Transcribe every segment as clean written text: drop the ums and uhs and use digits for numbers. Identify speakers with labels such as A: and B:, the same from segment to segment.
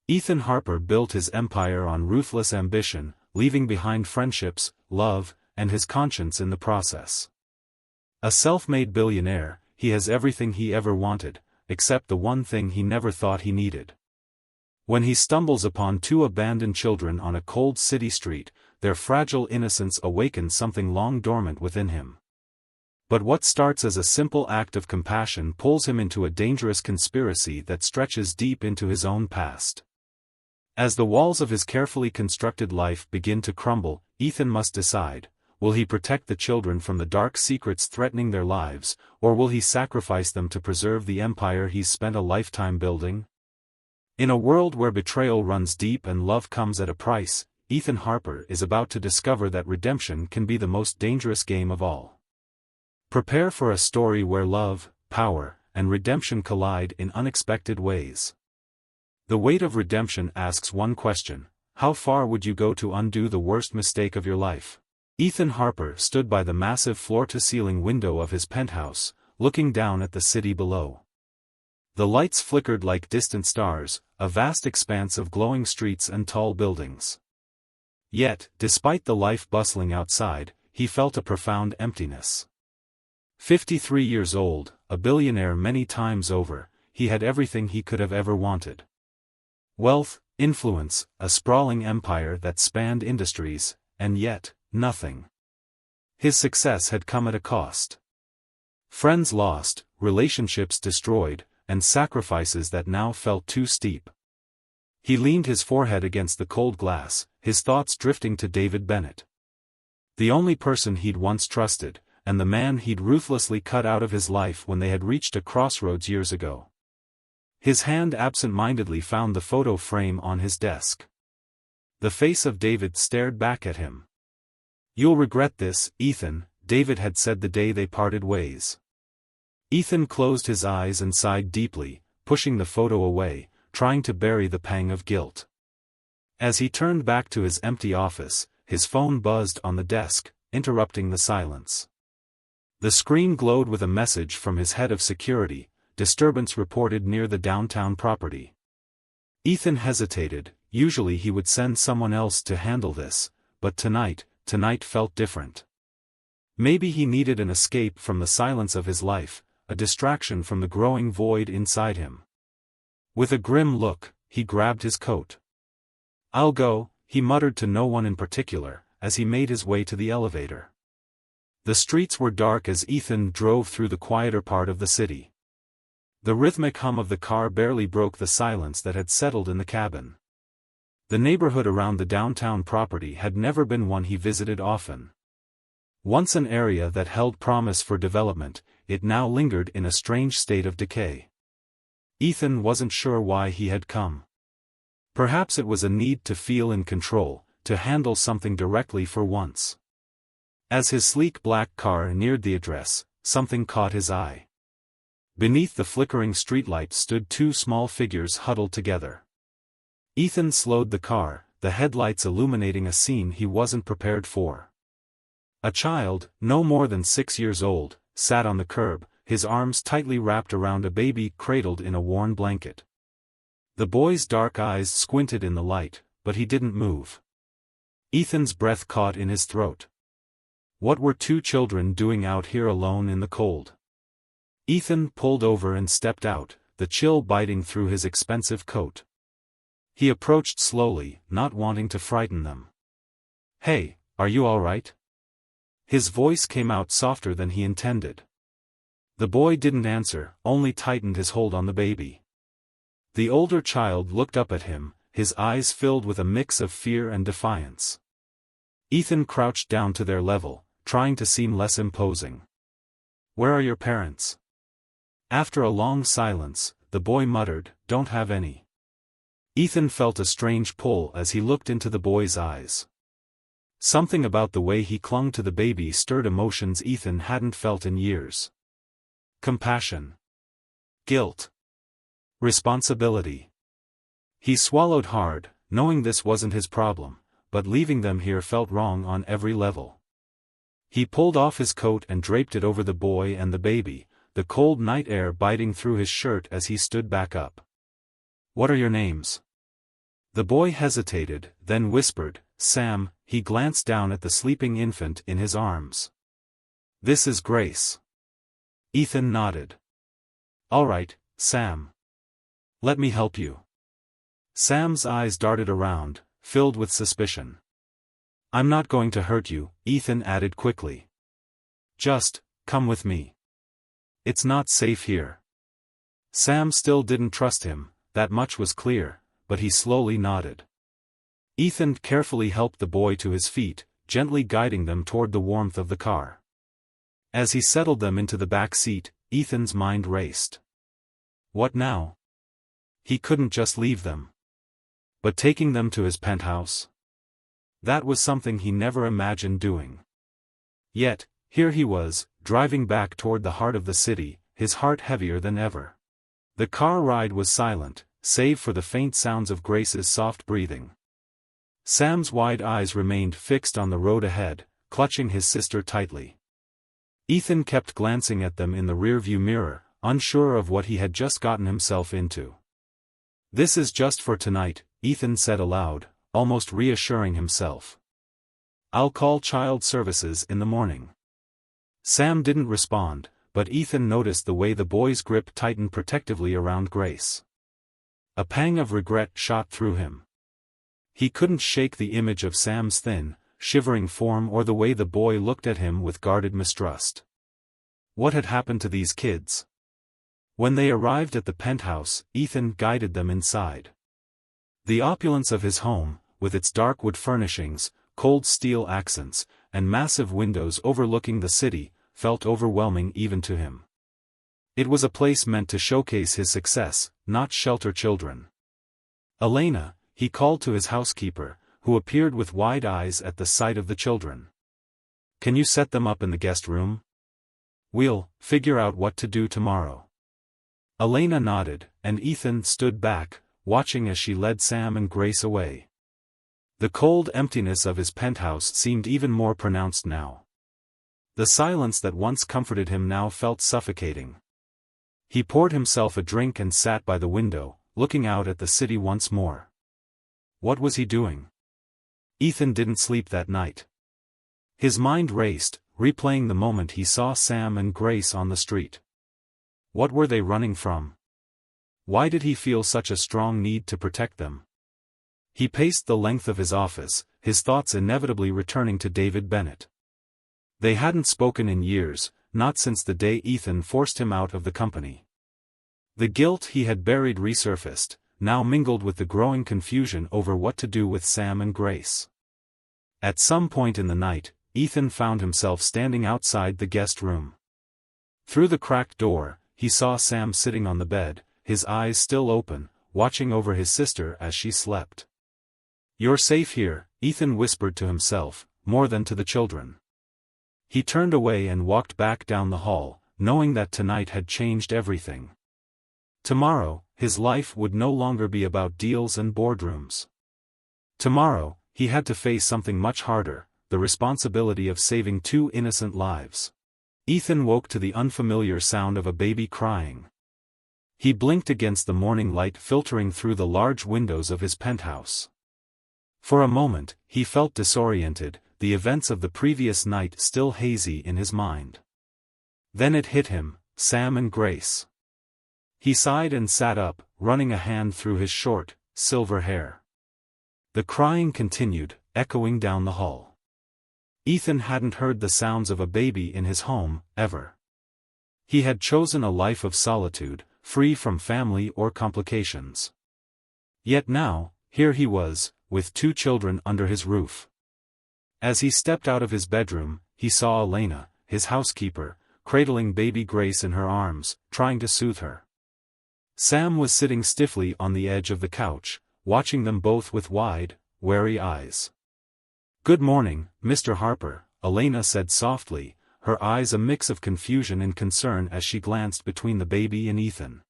A: Ethan Harper built his empire on ruthless ambition, leaving behind friendships, love, and his conscience in the process. A self-made billionaire, he has everything he ever wanted, except the one thing he never thought he needed. When he stumbles upon two abandoned children on a cold city street, their fragile innocence awakens something long dormant within him. But what starts as a simple act of compassion pulls him into a dangerous conspiracy that stretches deep into his own past. As the walls of his carefully constructed life begin to crumble, Ethan must decide, will he protect the children from the dark secrets threatening their lives, or will he sacrifice them to preserve the empire he's spent a lifetime building? In a world where betrayal runs deep and love comes at a price, Ethan Harper is about to discover that redemption can be the most dangerous game of all. Prepare for a story where love, power, and redemption collide in unexpected ways. The Weight of Redemption asks one question: how far would you go to undo the worst mistake of your life? Ethan Harper stood by the massive floor-to-ceiling window of his penthouse, looking down at the city below. The lights flickered like distant stars, a vast expanse of glowing streets and tall buildings. Yet, despite the life bustling outside, he felt a profound emptiness. 53 years old, a billionaire many times over, he had everything he could have ever wanted. Wealth, influence, a sprawling empire that spanned industries, and yet, nothing. His success had come at a cost. Friends lost, relationships destroyed, and sacrifices that now felt too steep. He leaned his forehead against the cold glass, his thoughts drifting to David Bennett. The only person he'd once trusted, and the man he'd ruthlessly cut out of his life when they had reached a crossroads years ago. His hand absent-mindedly found the photo frame on his desk. The face of David stared back at him. "You'll regret this, Ethan," David had said the day they parted ways. Ethan closed his eyes and sighed deeply, pushing the photo away, trying to bury the pang of guilt. As he turned back to his empty office, his phone buzzed on the desk, interrupting the silence. The screen glowed with a message from his head of security: disturbance reported near the downtown property. Ethan hesitated. Usually he would send someone else to handle this, but tonight felt different. Maybe he needed an escape from the silence of his life, a distraction from the growing void inside him. With a grim look, he grabbed his coat. "I'll go," he muttered to no one in particular, as he made his way to the elevator. The streets were dark as Ethan drove through the quieter part of the city. The rhythmic hum of the car barely broke the silence that had settled in the cabin. The neighborhood around the downtown property had never been one he visited often. Once an area that held promise for development, it now lingered in a strange state of decay. Ethan wasn't sure why he had come. Perhaps it was a need to feel in control, to handle something directly for once. As his sleek black car neared the address, something caught his eye. Beneath the flickering streetlight stood two small figures huddled together. Ethan slowed the car, the headlights illuminating a scene he wasn't prepared for. A child, no more than 6 years old, sat on the curb, his arms tightly wrapped around a baby cradled in a worn blanket. The boy's dark eyes squinted in the light, but he didn't move. Ethan's breath caught in his throat. What were two children doing out here alone in the cold? Ethan pulled over and stepped out, the chill biting through his expensive coat. He approached slowly, not wanting to frighten them. "Hey, are you all right?" His voice came out softer than he intended. The boy didn't answer, only tightened his hold on the baby. The older child looked up at him, his eyes filled with a mix of fear and defiance. Ethan crouched down to their level, trying to seem less imposing. "Where are your parents?" After a long silence, the boy muttered, "Don't have any." Ethan felt a strange pull as he looked into the boy's eyes. Something about the way he clung to the baby stirred emotions Ethan hadn't felt in years. Compassion. Guilt. Responsibility. He swallowed hard, knowing this wasn't his problem, but leaving them here felt wrong on every level. He pulled off his coat and draped it over the boy and the baby, the cold night air biting through his shirt as he stood back up. "What are your names?" The boy hesitated, then whispered, "Sam." He glanced down at the sleeping infant in his arms. "This is Grace." Ethan nodded. "All right, Sam. Let me help you." Sam's eyes darted around, filled with suspicion. "I'm not going to hurt you," Ethan added quickly. "Just, come with me. It's not safe here." Sam still didn't trust him, that much was clear, but he slowly nodded. Ethan carefully helped the boy to his feet, gently guiding them toward the warmth of the car. As he settled them into the back seat, Ethan's mind raced. What now? He couldn't just leave them. But taking them to his penthouse? That was something he never imagined doing. Yet, here he was, driving back toward the heart of the city, his heart heavier than ever. The car ride was silent, save for the faint sounds of Grace's soft breathing. Sam's wide eyes remained fixed on the road ahead, clutching his sister tightly. Ethan kept glancing at them in the rearview mirror, unsure of what he had just gotten himself into. "This is just for tonight," Ethan said aloud, almost reassuring himself. "I'll call child services in the morning." Sam didn't respond, but Ethan noticed the way the boy's grip tightened protectively around Grace. A pang of regret shot through him. He couldn't shake the image of Sam's thin, shivering form or the way the boy looked at him with guarded mistrust. What had happened to these kids? When they arrived at the penthouse, Ethan guided them inside. The opulence of his home, with its dark wood furnishings, cold steel accents, and massive windows overlooking the city, felt overwhelming even to him. It was a place meant to showcase his success, not shelter children. "Elena," he called to his housekeeper, who appeared with wide eyes at the sight of the children. "Can you set them up in the guest room? We'll figure out what to do tomorrow." Elena nodded, and Ethan stood back, watching as she led Sam and Grace away. The cold emptiness of his penthouse seemed even more pronounced now. The silence that once comforted him now felt suffocating. He poured himself a drink and sat by the window, looking out at the city once more. What was he doing? Ethan didn't sleep that night. His mind raced, replaying the moment he saw Sam and Grace on the street. What were they running from? Why did he feel such a strong need to protect them? He paced the length of his office, his thoughts inevitably returning to David Bennett. They hadn't spoken in years, not since the day Ethan forced him out of the company. The guilt he had buried resurfaced, now mingled with the growing confusion over what to do with Sam and Grace. At some point in the night, Ethan found himself standing outside the guest room. Through the cracked door, he saw Sam sitting on the bed, his eyes still open, watching over his sister as she slept. "You're safe here," Ethan whispered to himself, more than to the children. He turned away and walked back down the hall, knowing that tonight had changed everything. Tomorrow, his life would no longer be about deals and boardrooms. Tomorrow, he had to face something much harder, the responsibility of saving 2 innocent lives. Ethan woke to the unfamiliar sound of a baby crying. He blinked against the morning light filtering through the large windows of his penthouse. For a moment, he felt disoriented, the events of the previous night still hazy in his mind. Then it hit him, Sam and Grace. He sighed and sat up, running a hand through his short, silver hair. The crying continued, echoing down the hall. Ethan hadn't heard the sounds of a baby in his home, ever. He had chosen a life of solitude, free from family or complications. Yet now, here he was, with 2 children under his roof. As he stepped out of his bedroom, he saw Elena, his housekeeper, cradling baby Grace in her arms, trying to soothe her. Sam was sitting stiffly on the edge of the couch, watching them both with wide, wary eyes. "Good morning, Mr. Harper," Elena said softly, her eyes a mix of confusion and concern as she glanced between the baby and Ethan.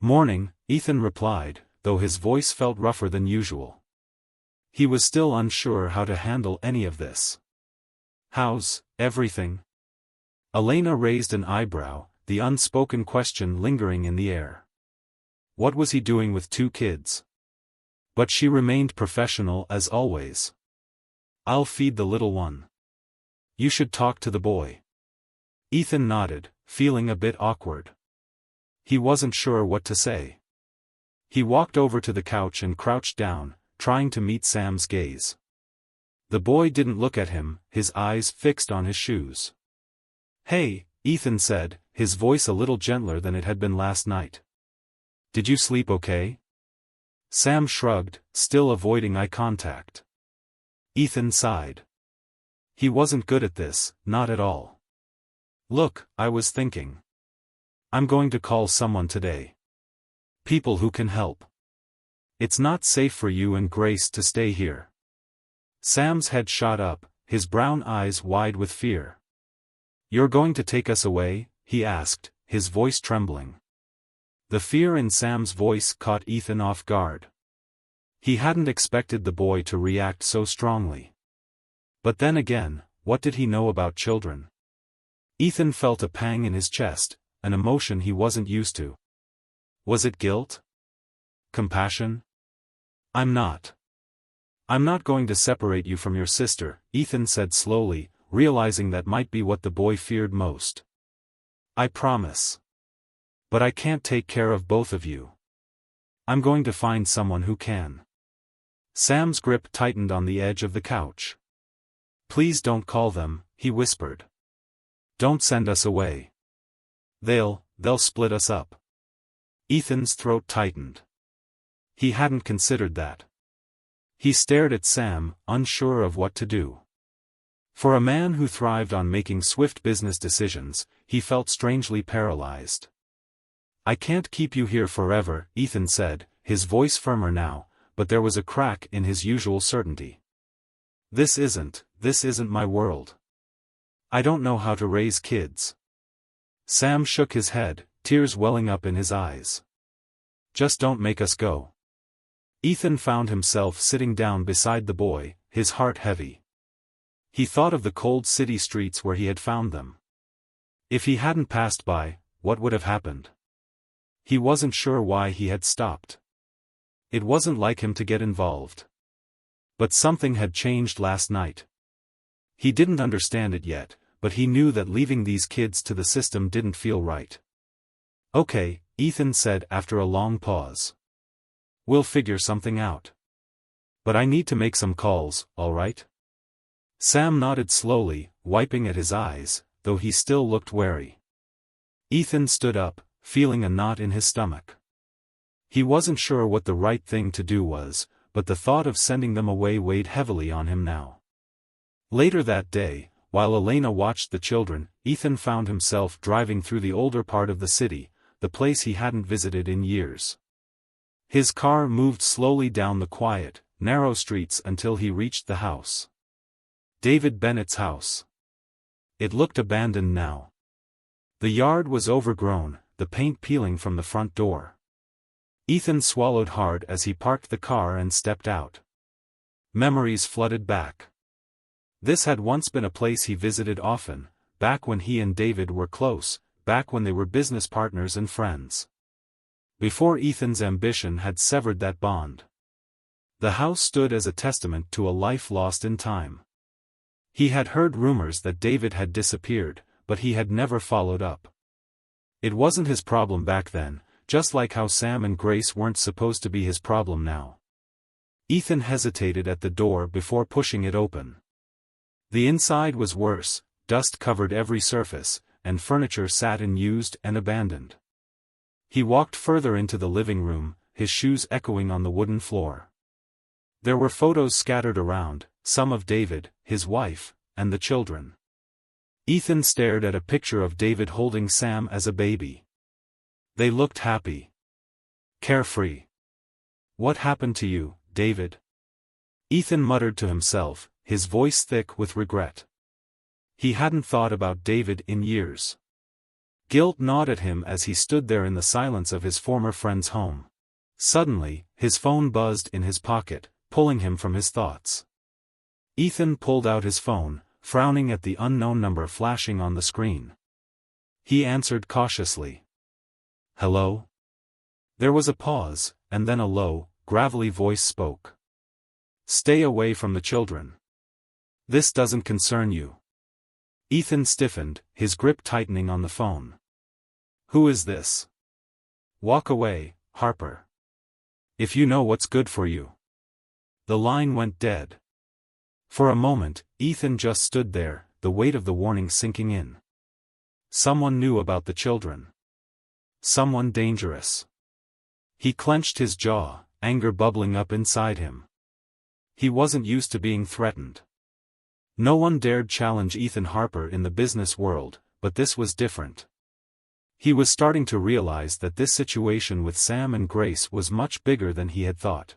A: "Morning," Ethan replied, though his voice felt rougher than usual. He was still unsure how to handle any of this. "How's everything?" Elena raised an eyebrow, the unspoken question lingering in the air. What was he doing with 2 kids? But she remained professional as always. "I'll feed the little one. You should talk to the boy." Ethan nodded, feeling a bit awkward. He wasn't sure what to say. He walked over to the couch and crouched down, trying to meet Sam's gaze. The boy didn't look at him, his eyes fixed on his shoes. "Hey," Ethan said, his voice a little gentler than it had been last night. "Did you sleep okay?" Sam shrugged, still avoiding eye contact. Ethan sighed. He wasn't good at this, not at all. "Look, I was thinking. I'm going to call someone today. People who can help. It's not safe for you and Grace to stay here." Sam's head shot up, his brown eyes wide with fear. "You're going to take us away?" he asked, his voice trembling. The fear in Sam's voice caught Ethan off guard. He hadn't expected the boy to react so strongly. But then again, what did he know about children? Ethan felt a pang in his chest, an emotion he wasn't used to. Was it guilt? Compassion? I'm not going to separate you from your sister," Ethan said slowly, realizing that might be what the boy feared most. "I promise. But I can't take care of both of you. I'm going to find someone who can." Sam's grip tightened on the edge of the couch. "Please don't call them," he whispered. "Don't send us away. They'll split us up." Ethan's throat tightened. He hadn't considered that. He stared at Sam, unsure of what to do. For a man who thrived on making swift business decisions, he felt strangely paralyzed. "I can't keep you here forever," Ethan said, his voice firmer now, but there was a crack in his usual certainty. This isn't my world. I don't know how to raise kids." Sam shook his head, tears welling up in his eyes. "Just don't make us go." Ethan found himself sitting down beside the boy, his heart heavy. He thought of the cold city streets where he had found them. If he hadn't passed by, what would have happened? He wasn't sure why he had stopped. It wasn't like him to get involved. But something had changed last night. He didn't understand it yet, but he knew that leaving these kids to the system didn't feel right. "Okay," Ethan said after a long pause. "We'll figure something out. But I need to make some calls, all right?" Sam nodded slowly, wiping at his eyes, though he still looked wary. Ethan stood up, feeling a knot in his stomach. He wasn't sure what the right thing to do was, but the thought of sending them away weighed heavily on him now. Later that day, while Elena watched the children, Ethan found himself driving through the older part of the city, the place he hadn't visited in years. His car moved slowly down the quiet, narrow streets until he reached the house. David Bennett's house. It looked abandoned now. The yard was overgrown, the paint peeling from the front door. Ethan swallowed hard as he parked the car and stepped out. Memories flooded back. This had once been a place he visited often, back when he and David were close, back when they were business partners and friends. Before Ethan's ambition had severed that bond. The house stood as a testament to a life lost in time. He had heard rumors that David had disappeared, but he had never followed up. It wasn't his problem back then, just like how Sam and Grace weren't supposed to be his problem now. Ethan hesitated at the door before pushing it open. The inside was worse, dust covered every surface, and furniture sat unused and abandoned. He walked further into the living room, his shoes echoing on the wooden floor. There were photos scattered around, some of David, his wife, and the children. Ethan stared at a picture of David holding Sam as a baby. They looked happy. Carefree. "What happened to you, David?" Ethan muttered to himself, his voice thick with regret. He hadn't thought about David in years. Guilt gnawed at him as he stood there in the silence of his former friend's home. Suddenly, his phone buzzed in his pocket, pulling him from his thoughts. Ethan pulled out his phone, frowning at the unknown number flashing on the screen. He answered cautiously. "Hello?" There was a pause, and then a low, gravelly voice spoke. "Stay away from the children. This doesn't concern you." Ethan stiffened, his grip tightening on the phone. "Who is this?" "Walk away, Harper. If you know what's good for you." The line went dead. For a moment, Ethan just stood there, the weight of the warning sinking in. Someone knew about the children. Someone dangerous. He clenched his jaw, anger bubbling up inside him. He wasn't used to being threatened. No one dared challenge Ethan Harper in the business world, but this was different. He was starting to realize that this situation with Sam and Grace was much bigger than he had thought.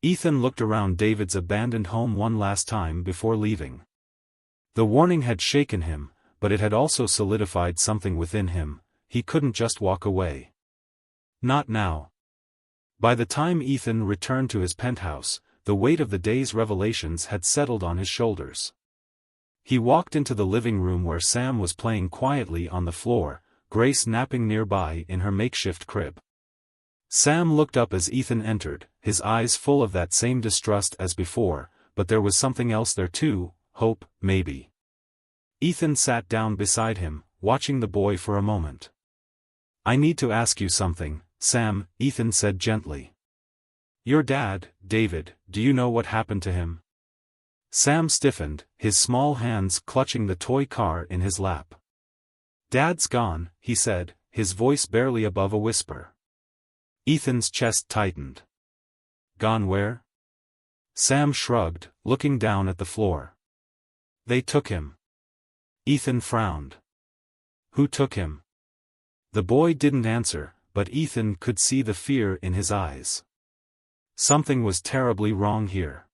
A: Ethan looked around David's abandoned home one last time before leaving. The warning had shaken him, but it had also solidified something within him. He couldn't just walk away. Not now. By the time Ethan returned to his penthouse, the weight of the day's revelations had settled on his shoulders. He walked into the living room where Sam was playing quietly on the floor, Grace napping nearby in her makeshift crib. Sam looked up as Ethan entered, his eyes full of that same distrust as before, but there was something else there too, hope, maybe. Ethan sat down beside him, watching the boy for a moment. "I need to ask you something, Sam," Ethan said gently. "Your dad, David, do you know what happened to him?" Sam stiffened, his small hands clutching the toy car in his lap. "Dad's gone," he said, his voice barely above a whisper. Ethan's chest tightened. "Gone where?" Sam shrugged, looking down at the floor. "They took him." Ethan frowned. "Who took him?" The boy didn't answer, but Ethan could see the fear in his eyes. Something was terribly wrong here.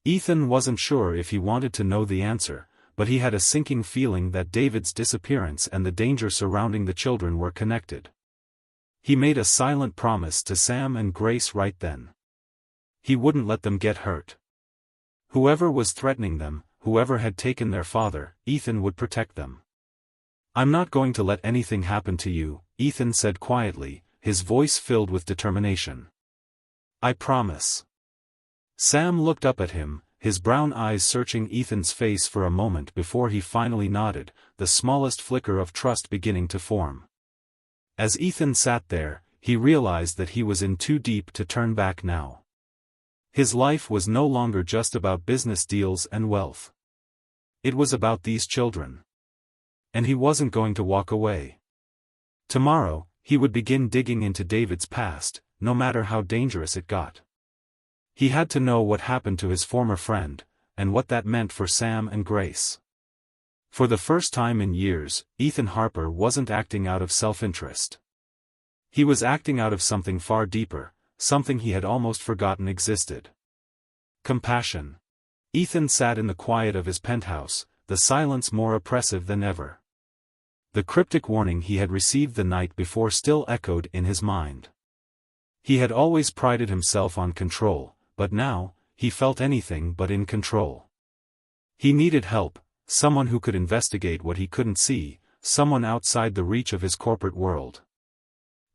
A: Ethan wasn't sure if he wanted to know the answer, but he had a sinking feeling that David's disappearance and the danger surrounding the children were connected. He made a silent promise to Sam and Grace right then. He wouldn't let them get hurt. Whoever was threatening them, whoever had taken their father, Ethan would protect them. "I'm not going to let anything happen to you," Ethan said quietly, his voice filled with determination. "I promise." Sam looked up at him, his brown eyes searching Ethan's face for a moment before he finally nodded, the smallest flicker of trust beginning to form. As Ethan sat there, he realized that he was in too deep to turn back now. His life was no longer just about business deals and wealth. It was about these children. And he wasn't going to walk away. Tomorrow, he would begin digging into David's past, no matter how dangerous it got. He had to know what happened to his former friend, and what that meant for Sam and Grace. For the first time in years, Ethan Harper wasn't acting out of self-interest. He was acting out of something far deeper, something he had almost forgotten existed. Compassion. Ethan sat in the quiet of his penthouse, the silence more oppressive than ever. The cryptic warning he had received the night before still echoed in his mind. He had always prided himself on control, but now, he felt anything but in control. He needed help, someone who could investigate what he couldn't see, someone outside the reach of his corporate world.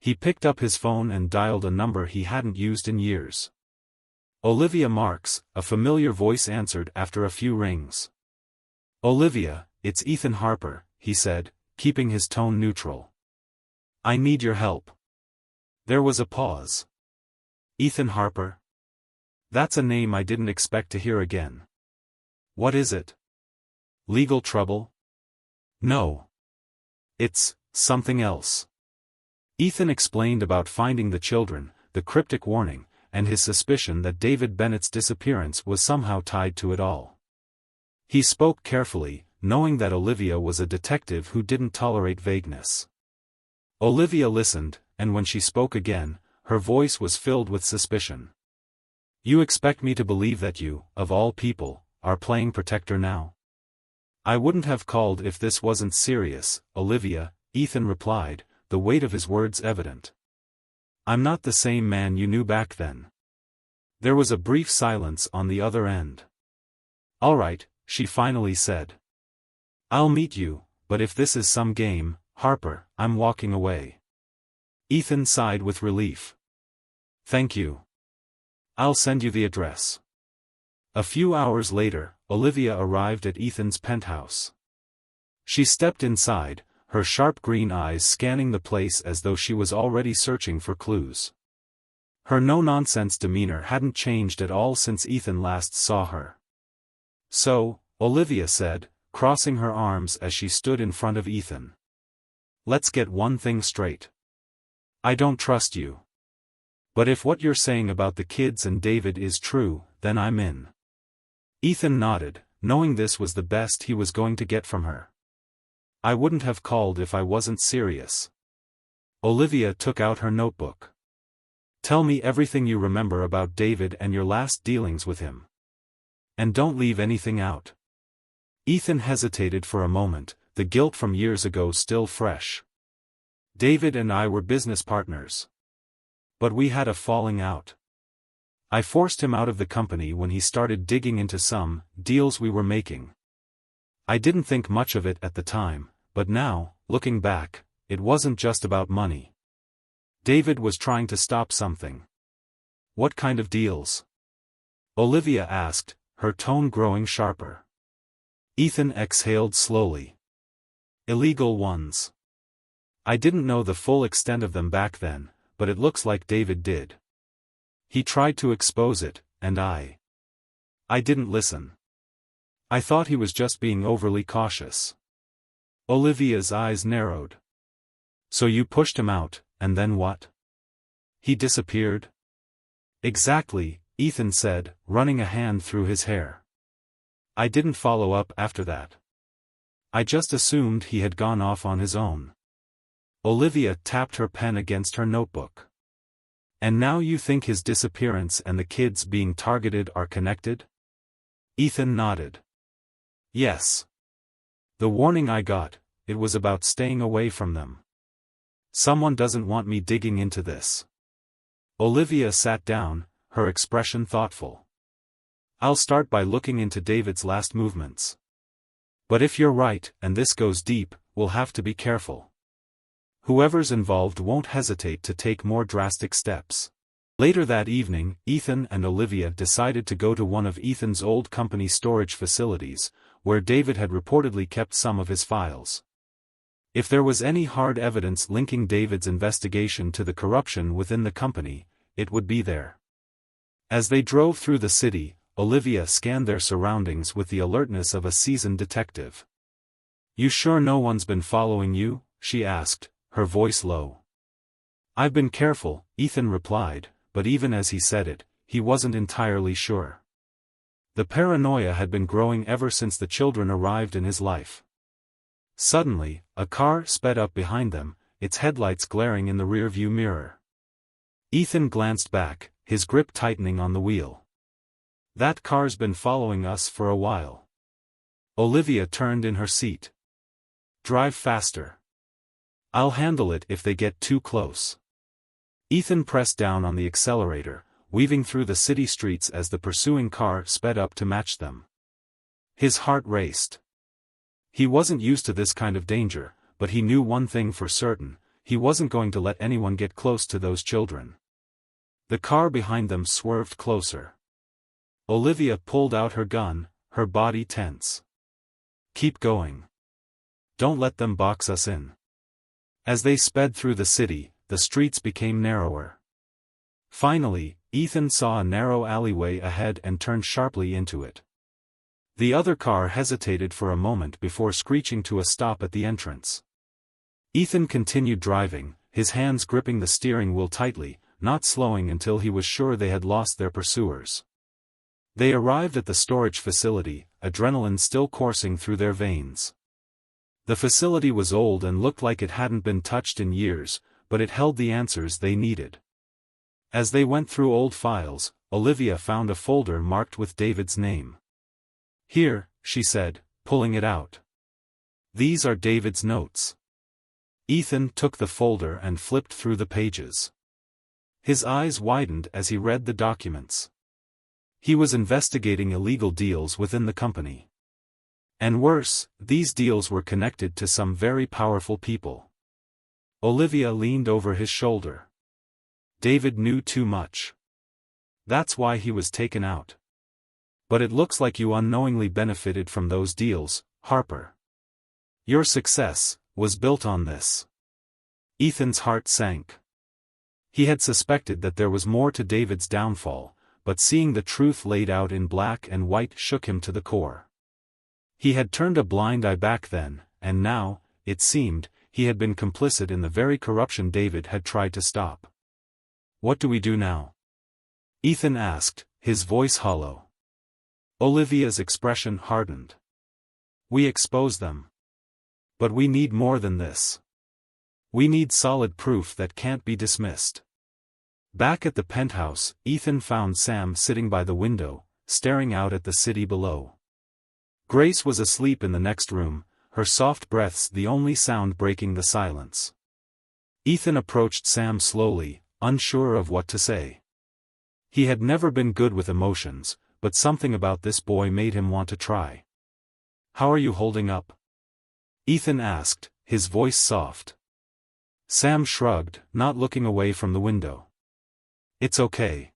A: He picked up his phone and dialed a number he hadn't used in years. "Olivia Marks," a familiar voice answered after a few rings. "Olivia, it's Ethan Harper," he said, keeping his tone neutral. "I need your help." There was a pause. "Ethan Harper? That's a name I didn't expect to hear again. What is it? Legal trouble?" "No. It's something else." Ethan explained about finding the children, the cryptic warning, and his suspicion that David Bennett's disappearance was somehow tied to it all. He spoke carefully, knowing that Olivia was a detective who didn't tolerate vagueness. Olivia listened, and when she spoke again, her voice was filled with suspicion. "You expect me to believe that you, of all people, are playing protector now?" "I wouldn't have called if this wasn't serious, Olivia," Ethan replied, the weight of his words evident. "I'm not the same man you knew back then." There was a brief silence on the other end. "All right," she finally said. "I'll meet you, but if this is some game, Harper, I'm walking away." Ethan sighed with relief. "Thank you." I'll send you the address. A few hours later, Olivia arrived at Ethan's penthouse. She stepped inside, her sharp green eyes scanning the place as though she was already searching for clues. Her no-nonsense demeanor hadn't changed at all since Ethan last saw her. "So," Olivia said, crossing her arms as she stood in front of Ethan. "Let's get one thing straight. I don't trust you. But if what you're saying about the kids and David is true, then I'm in." Ethan nodded, knowing this was the best he was going to get from her. "I wouldn't have called if I wasn't serious." Olivia took out her notebook. "Tell me everything you remember about David and your last dealings with him. And don't leave anything out." Ethan hesitated for a moment, the guilt from years ago still fresh. "David and I were business partners. But we had a falling out. I forced him out of the company when he started digging into some deals we were making. I didn't think much of it at the time, but now, looking back, it wasn't just about money. David was trying to stop something." "What kind of deals?" Olivia asked, her tone growing sharper. Ethan exhaled slowly. "Illegal ones. I didn't know the full extent of them back then, but it looks like David did. He tried to expose it, and I didn't listen. I thought he was just being overly cautious." Olivia's eyes narrowed. "So you pushed him out, and then what? He disappeared?" "Exactly," Ethan said, running a hand through his hair. "I didn't follow up after that. I just assumed he had gone off on his own." Olivia tapped her pen against her notebook. "And now you think his disappearance and the kids being targeted are connected?" Ethan nodded. "Yes. The warning I got, it was about staying away from them. Someone doesn't want me digging into this." Olivia sat down, her expression thoughtful. "I'll start by looking into David's last movements. But if you're right, and this goes deep, we'll have to be careful. Whoever's involved won't hesitate to take more drastic steps." Later that evening, Ethan and Olivia decided to go to one of Ethan's old company storage facilities, where David had reportedly kept some of his files. If there was any hard evidence linking David's investigation to the corruption within the company, it would be there. As they drove through the city, Olivia scanned their surroundings with the alertness of a seasoned detective. "You sure no one's been following you?" she asked, her voice low. "I've been careful," Ethan replied, but even as he said it, he wasn't entirely sure. The paranoia had been growing ever since the children arrived in his life. Suddenly, a car sped up behind them, its headlights glaring in the rearview mirror. Ethan glanced back, his grip tightening on the wheel. "That car's been following us for a while." Olivia turned in her seat. "Drive faster. I'll handle it if they get too close." Ethan pressed down on the accelerator, weaving through the city streets as the pursuing car sped up to match them. His heart raced. He wasn't used to this kind of danger, but he knew one thing for certain: he wasn't going to let anyone get close to those children. The car behind them swerved closer. Olivia pulled out her gun, her body tense. "Keep going. Don't let them box us in." As they sped through the city, the streets became narrower. Finally, Ethan saw a narrow alleyway ahead and turned sharply into it. The other car hesitated for a moment before screeching to a stop at the entrance. Ethan continued driving, his hands gripping the steering wheel tightly, not slowing until he was sure they had lost their pursuers. They arrived at the storage facility, adrenaline still coursing through their veins. The facility was old and looked like it hadn't been touched in years, but it held the answers they needed. As they went through old files, Olivia found a folder marked with David's name. "Here," she said, pulling it out. "These are David's notes." Ethan took the folder and flipped through the pages. His eyes widened as he read the documents. He was investigating illegal deals within the company. And worse, these deals were connected to some very powerful people. Olivia leaned over his shoulder. David knew too much. That's why he was taken out. But it looks like you unknowingly benefited from those deals, Harper. Your success was built on this. Ethan's heart sank. He had suspected that there was more to David's downfall, but seeing the truth laid out in black and white shook him to the core. He had turned a blind eye back then, and now, it seemed, he had been complicit in the very corruption David had tried to stop. What do we do now? Ethan asked, his voice hollow. Olivia's expression hardened. We expose them. But we need more than this. We need solid proof that can't be dismissed. Back at the penthouse, Ethan found Sam sitting by the window, staring out at the city below. Grace was asleep in the next room, her soft breaths the only sound breaking the silence. Ethan approached Sam slowly, unsure of what to say. He had never been good with emotions, but something about this boy made him want to try. How are you holding up? Ethan asked, his voice soft. Sam shrugged, not looking away from the window. It's okay.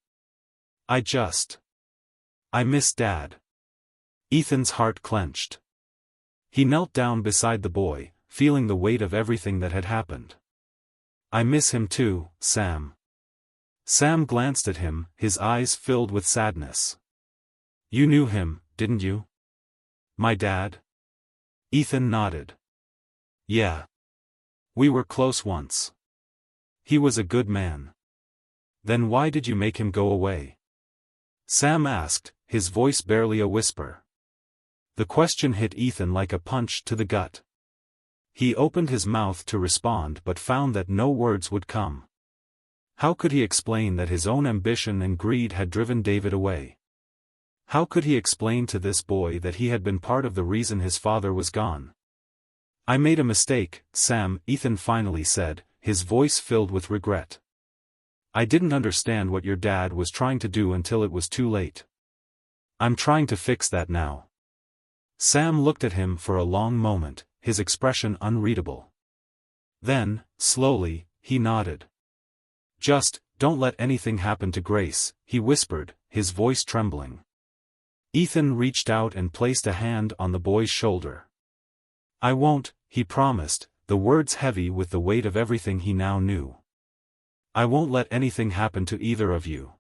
A: I miss Dad. Ethan's heart clenched. He knelt down beside the boy, feeling the weight of everything that had happened. I miss him too, Sam. Sam glanced at him, his eyes filled with sadness. You knew him, didn't you? My dad? Ethan nodded. Yeah. We were close once. He was a good man. Then why did you make him go away? Sam asked, his voice barely a whisper. The question hit Ethan like a punch to the gut. He opened his mouth to respond but found that no words would come. How could he explain that his own ambition and greed had driven David away? How could he explain to this boy that he had been part of the reason his father was gone? I made a mistake, Sam, Ethan finally said, his voice filled with regret. I didn't understand what your dad was trying to do until it was too late. I'm trying to fix that now. Sam looked at him for a long moment, his expression unreadable. Then, slowly, he nodded. Just, don't let anything happen to Grace, he whispered, his voice trembling. Ethan reached out and placed a hand on the boy's shoulder. I won't, he promised, the words heavy with the weight of everything he now knew. I won't let anything happen to either of you.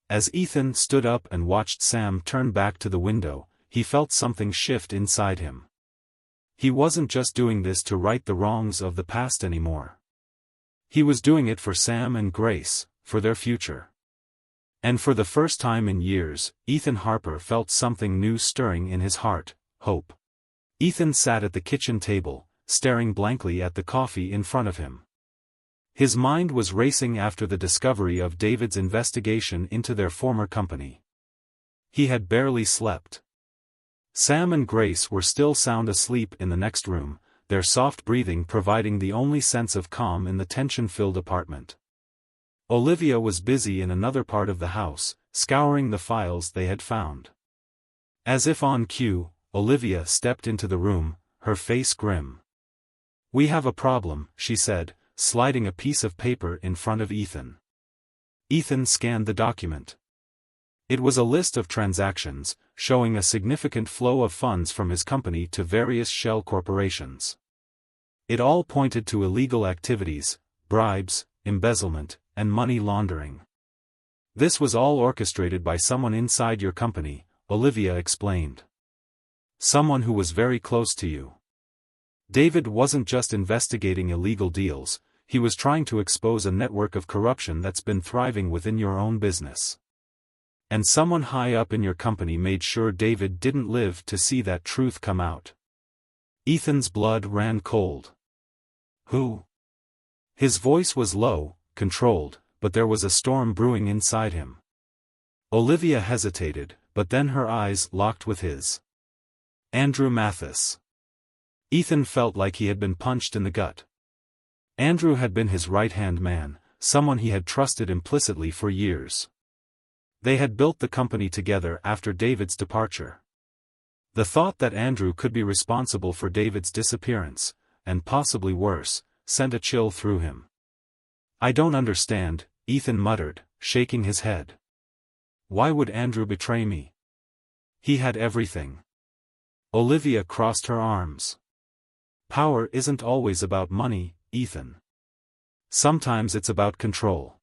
A: As Ethan stood up and watched Sam turn back to the window, he felt something shift inside him. He wasn't just doing this to right the wrongs of the past anymore. He was doing it for Sam and Grace, for their future. And for the first time in years, Ethan Harper felt something new stirring in his heart, hope. Ethan sat at the kitchen table, staring blankly at the coffee in front of him. His mind was racing after the discovery of David's investigation into their former company. He had barely slept. Sam and Grace were still sound asleep in the next room, their soft breathing providing the only sense of calm in the tension-filled apartment. Olivia was busy in another part of the house, scouring the files they had found. As if on cue, Olivia stepped into the room, her face grim. We have a problem, she said, sliding a piece of paper in front of Ethan. Ethan scanned the document. It was a list of transactions, showing a significant flow of funds from his company to various shell corporations. It all pointed to illegal activities, bribes, embezzlement, and money laundering. This was all orchestrated by someone inside your company, Olivia explained. Someone who was very close to you. David wasn't just investigating illegal deals, he was trying to expose a network of corruption that's been thriving within your own business. And someone high up in your company made sure David didn't live to see that truth come out. Ethan's blood ran cold. Who? His voice was low, controlled, but there was a storm brewing inside him. Olivia hesitated, but then her eyes locked with his. Andrew Mathis. Ethan felt like he had been punched in the gut. Andrew had been his right-hand man, someone he had trusted implicitly for years. They had built the company together after David's departure. The thought that Andrew could be responsible for David's disappearance, and possibly worse, sent a chill through him. I don't understand, Ethan muttered, shaking his head. Why would Andrew betray me? He had everything. Olivia crossed her arms. Power isn't always about money, Ethan. Sometimes it's about control.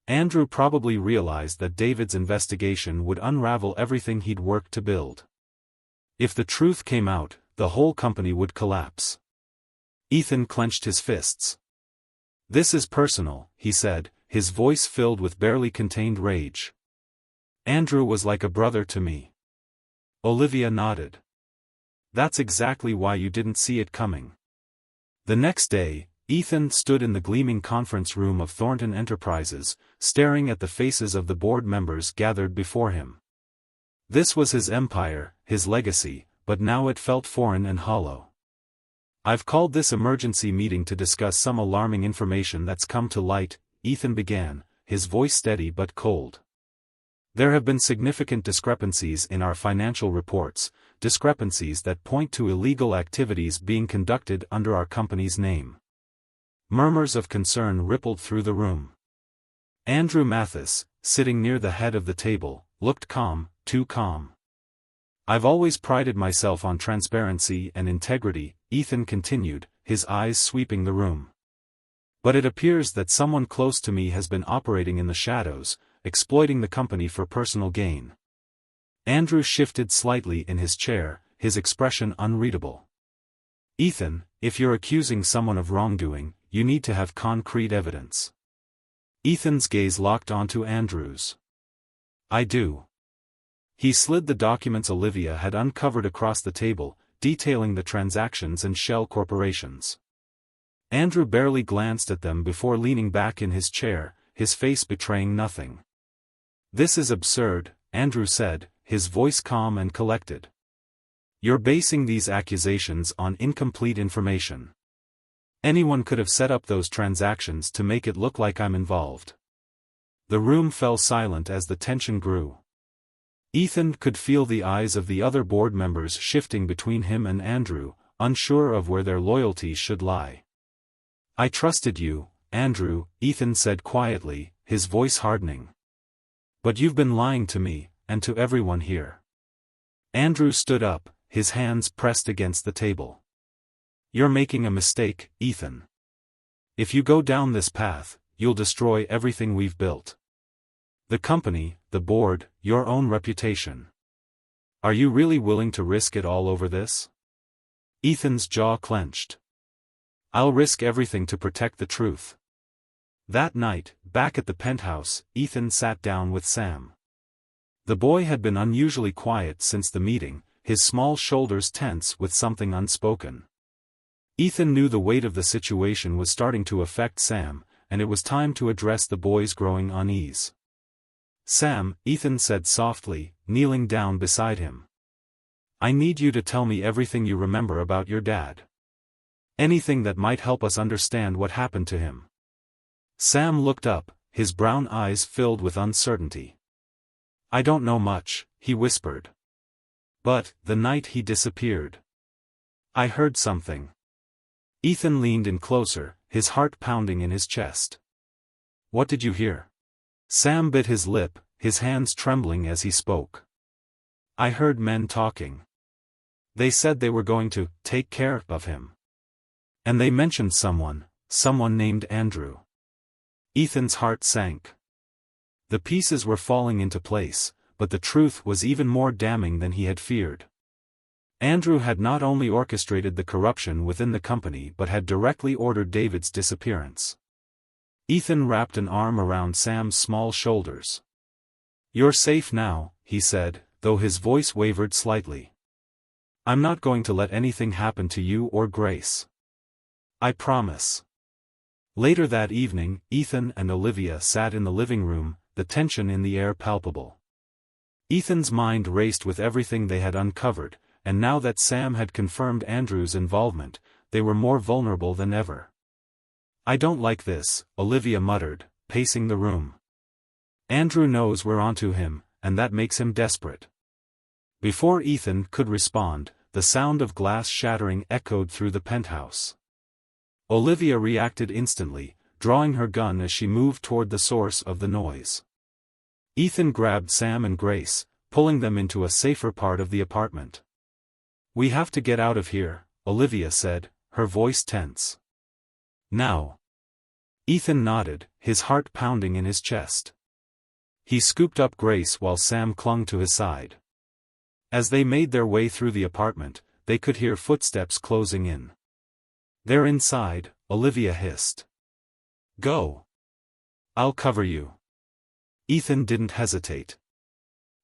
A: Andrew probably realized that David's investigation would unravel everything he'd worked to build. If the truth came out, the whole company would collapse. Ethan clenched his fists. "This is personal," he said, his voice filled with barely contained rage. "Andrew was like a brother to me." Olivia nodded. "That's exactly why you didn't see it coming." The next day, Ethan stood in the gleaming conference room of Thornton Enterprises, staring at the faces of the board members gathered before him. This was his empire, his legacy, but now it felt foreign and hollow. "I've called this emergency meeting to discuss some alarming information that's come to light," Ethan began, his voice steady but cold. "There have been significant discrepancies in our financial reports, discrepancies that point to illegal activities being conducted under our company's name." Murmurs of concern rippled through the room. Andrew Mathis, sitting near the head of the table, looked calm, too calm. "I've always prided myself on transparency and integrity," Ethan continued, his eyes sweeping the room. "But it appears that someone close to me has been operating in the shadows, exploiting the company for personal gain." Andrew shifted slightly in his chair, his expression unreadable. "Ethan, if you're accusing someone of wrongdoing, you need to have concrete evidence." Ethan's gaze locked onto Andrew's. "I do." He slid the documents Olivia had uncovered across the table, detailing the transactions and shell corporations. Andrew barely glanced at them before leaning back in his chair, his face betraying nothing. "This is absurd," Andrew said, his voice calm and collected. "You're basing these accusations on incomplete information. Anyone could have set up those transactions to make it look like I'm involved." The room fell silent as the tension grew. Ethan could feel the eyes of the other board members shifting between him and Andrew, unsure of where their loyalties should lie. "I trusted you, Andrew," Ethan said quietly, his voice hardening. "But you've been lying to me, and to everyone here." Andrew stood up, his hands pressed against the table. "You're making a mistake, Ethan. If you go down this path, you'll destroy everything we've built. The company, the board, your own reputation. Are you really willing to risk it all over this?" Ethan's jaw clenched. "I'll risk everything to protect the truth." That night, back at the penthouse, Ethan sat down with Sam. The boy had been unusually quiet since the meeting, his small shoulders tense with something unspoken. Ethan knew the weight of the situation was starting to affect Sam, and it was time to address the boy's growing unease. "Sam," Ethan said softly, kneeling down beside him. "I need you to tell me everything you remember about your dad. Anything that might help us understand what happened to him." Sam looked up, his brown eyes filled with uncertainty. "I don't know much," he whispered. "But, the night he disappeared, I heard something." Ethan leaned in closer, his heart pounding in his chest. "What did you hear?" Sam bit his lip, his hands trembling as he spoke. "I heard men talking. They said they were going to take care of him. And they mentioned someone named Andrew." Ethan's heart sank. The pieces were falling into place, but the truth was even more damning than he had feared. Andrew had not only orchestrated the corruption within the company but had directly ordered David's disappearance. Ethan wrapped an arm around Sam's small shoulders. "You're safe now," he said, though his voice wavered slightly. "I'm not going to let anything happen to you or Grace. I promise." Later that evening, Ethan and Olivia sat in the living room, the tension in the air palpable. Ethan's mind raced with everything they had uncovered, and now that Sam had confirmed Andrew's involvement, they were more vulnerable than ever. "I don't like this," Olivia muttered, pacing the room. "Andrew knows we're onto him, and that makes him desperate." Before Ethan could respond, the sound of glass shattering echoed through the penthouse. Olivia reacted instantly, drawing her gun as she moved toward the source of the noise. Ethan grabbed Sam and Grace, pulling them into a safer part of the apartment. "We have to get out of here," Olivia said, her voice tense. "Now." Ethan nodded, his heart pounding in his chest. He scooped up Grace while Sam clung to his side. As they made their way through the apartment, they could hear footsteps closing in. "They're inside," Olivia hissed. "Go. I'll cover you." Ethan didn't hesitate.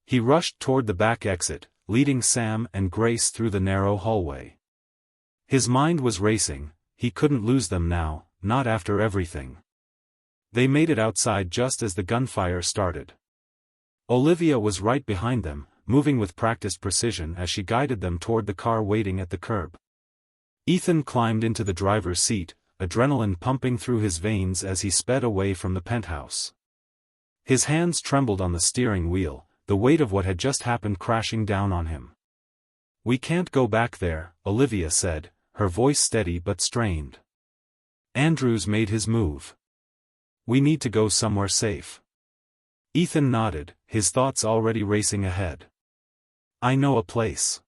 A: He rushed toward the back exit, leading Sam and Grace through the narrow hallway. His mind was racing, he couldn't lose them now, not after everything. They made it outside just as the gunfire started. Olivia was right behind them, moving with practiced precision as she guided them toward the car waiting at the curb. Ethan climbed into the driver's seat, adrenaline pumping through his veins as he sped away from the penthouse. His hands trembled on the steering wheel, the weight of what had just happened crashing down on him. "We can't go back there," Olivia said, her voice steady but strained. "Andrews made his move. We need to go somewhere safe." Ethan nodded, his thoughts already racing ahead. "I know a place."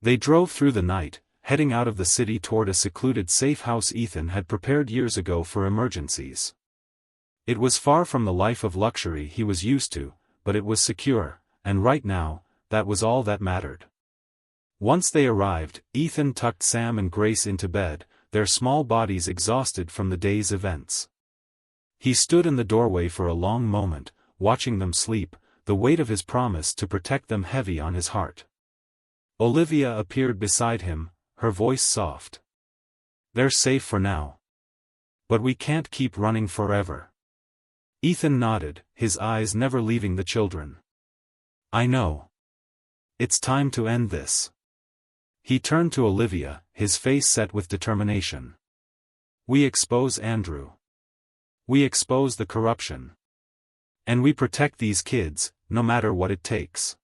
A: They drove through the night, heading out of the city toward a secluded safe house Ethan had prepared years ago for emergencies. It was far from the life of luxury he was used to, but it was secure, and right now, that was all that mattered. Once they arrived, Ethan tucked Sam and Grace into bed, their small bodies exhausted from the day's events. He stood in the doorway for a long moment, watching them sleep, the weight of his promise to protect them heavy on his heart. Olivia appeared beside him, her voice soft. "They're safe for now. But we can't keep running forever." Ethan nodded, his eyes never leaving the children. "I know. It's time to end this." He turned to Olivia, his face set with determination. "We expose Andrew. We expose the corruption. And we protect these kids, no matter what it takes."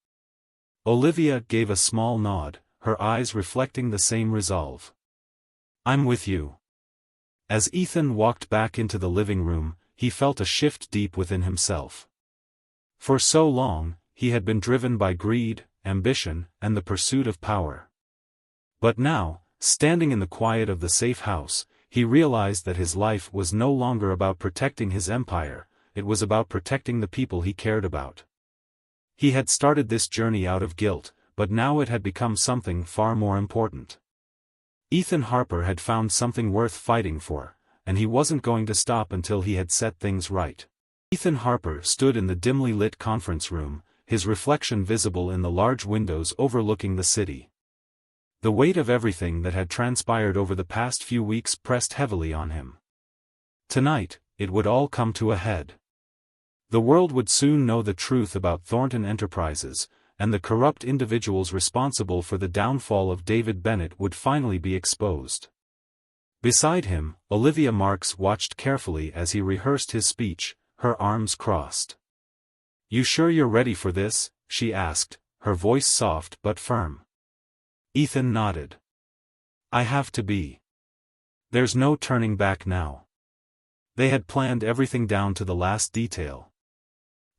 A: Olivia gave a small nod, her eyes reflecting the same resolve. "I'm with you." As Ethan walked back into the living room, he felt a shift deep within himself. For so long, he had been driven by greed, ambition, and the pursuit of power. But now, standing in the quiet of the safe house, he realized that his life was no longer about protecting his empire, it was about protecting the people he cared about. He had started this journey out of guilt, but now it had become something far more important. Ethan Harper had found something worth fighting for, and he wasn't going to stop until he had set things right. Ethan Harper stood in the dimly lit conference room, his reflection visible in the large windows overlooking the city. The weight of everything that had transpired over the past few weeks pressed heavily on him. Tonight, it would all come to a head. The world would soon know the truth about Thornton Enterprises, and the corrupt individuals responsible for the downfall of David Bennett would finally be exposed. Beside him, Olivia Marks watched carefully as he rehearsed his speech, her arms crossed. "You sure you're ready for this?" she asked, her voice soft but firm. Ethan nodded. "I have to be. There's no turning back now." They had planned everything down to the last detail.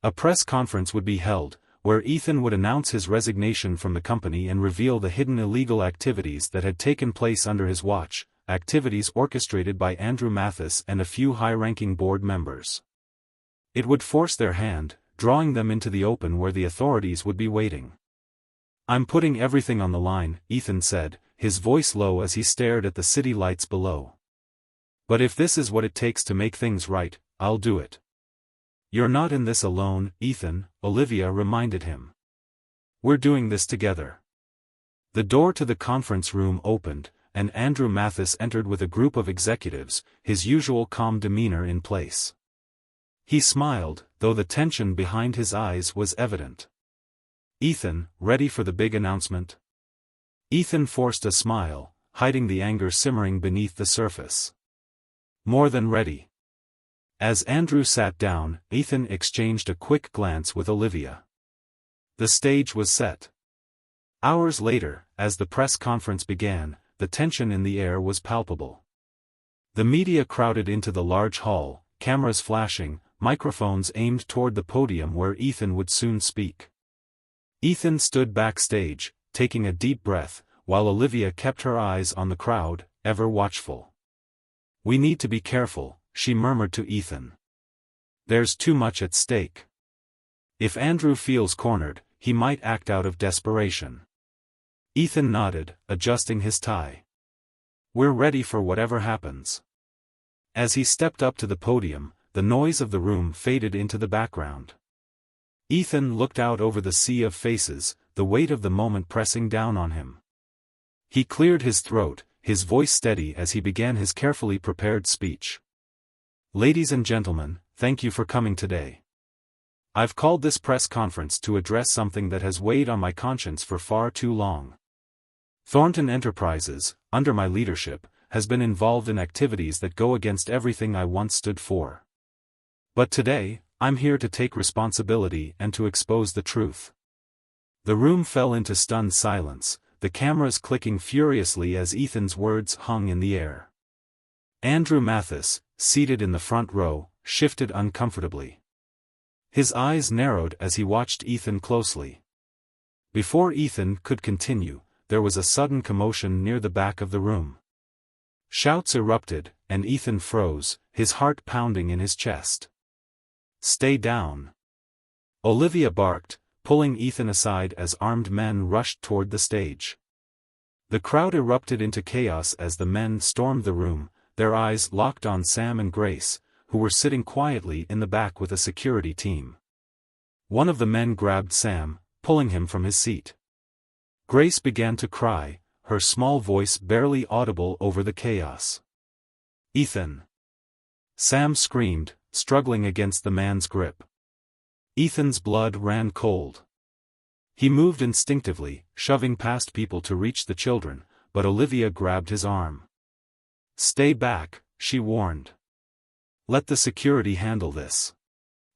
A: A press conference would be held, where Ethan would announce his resignation from the company and reveal the hidden illegal activities that had taken place under his watch, activities orchestrated by Andrew Mathis and a few high-ranking board members. It would force their hand, drawing them into the open where the authorities would be waiting. "I'm putting everything on the line," Ethan said, his voice low as he stared at the city lights below. "But if this is what it takes to make things right, I'll do it." "You're not in this alone, Ethan," Olivia reminded him. "We're doing this together." The door to the conference room opened, and Andrew Mathis entered with a group of executives, his usual calm demeanor in place. He smiled, though the tension behind his eyes was evident. "Ethan, ready for the big announcement?" Ethan forced a smile, hiding the anger simmering beneath the surface. "More than ready." As Andrew sat down, Ethan exchanged a quick glance with Olivia. The stage was set. Hours later, as the press conference began, the tension in the air was palpable. The media crowded into the large hall, cameras flashing, microphones aimed toward the podium where Ethan would soon speak. Ethan stood backstage, taking a deep breath, while Olivia kept her eyes on the crowd, ever watchful. "We need to be careful," she murmured to Ethan. "There's too much at stake. If Andrew feels cornered, he might act out of desperation." Ethan nodded, adjusting his tie. "We're ready for whatever happens." As he stepped up to the podium, the noise of the room faded into the background. Ethan looked out over the sea of faces, the weight of the moment pressing down on him. He cleared his throat, his voice steady as he began his carefully prepared speech. "Ladies and gentlemen, thank you for coming today. I've called this press conference to address something that has weighed on my conscience for far too long. Thornton Enterprises, under my leadership, has been involved in activities that go against everything I once stood for. But today, I'm here to take responsibility and to expose the truth." The room fell into stunned silence, the cameras clicking furiously as Ethan's words hung in the air. Andrew Mathis, seated in the front row, shifted uncomfortably. His eyes narrowed as he watched Ethan closely. Before Ethan could continue, there was a sudden commotion near the back of the room. Shouts erupted, and Ethan froze, his heart pounding in his chest. "Stay down!" Olivia barked, pulling Ethan aside as armed men rushed toward the stage. The crowd erupted into chaos as the men stormed the room, their eyes locked on Sam and Grace, who were sitting quietly in the back with a security team. One of the men grabbed Sam, pulling him from his seat. Grace began to cry, her small voice barely audible over the chaos. "Ethan!" Sam screamed, struggling against the man's grip. Ethan's blood ran cold. He moved instinctively, shoving past people to reach the children, but Olivia grabbed his arm. "Stay back," she warned. "Let the security handle this."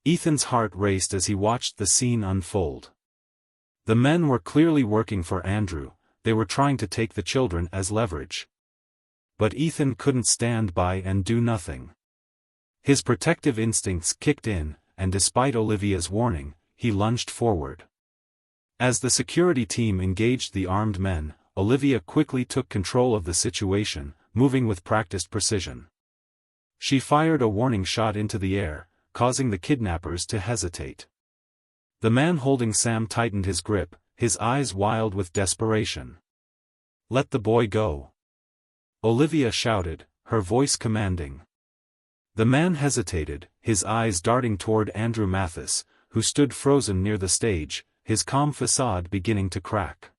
A: Ethan's heart raced as he watched the scene unfold. The men were clearly working for Andrew, they were trying to take the children as leverage. But Ethan couldn't stand by and do nothing. His protective instincts kicked in, and despite Olivia's warning, he lunged forward. As the security team engaged the armed men, Olivia quickly took control of the situation, moving with practiced precision. She fired a warning shot into the air, causing the kidnappers to hesitate. The man holding Sam tightened his grip, his eyes wild with desperation. "Let the boy go!" Olivia shouted, her voice commanding. The man hesitated, his eyes darting toward Andrew Mathis, who stood frozen near the stage, his calm facade beginning to crack.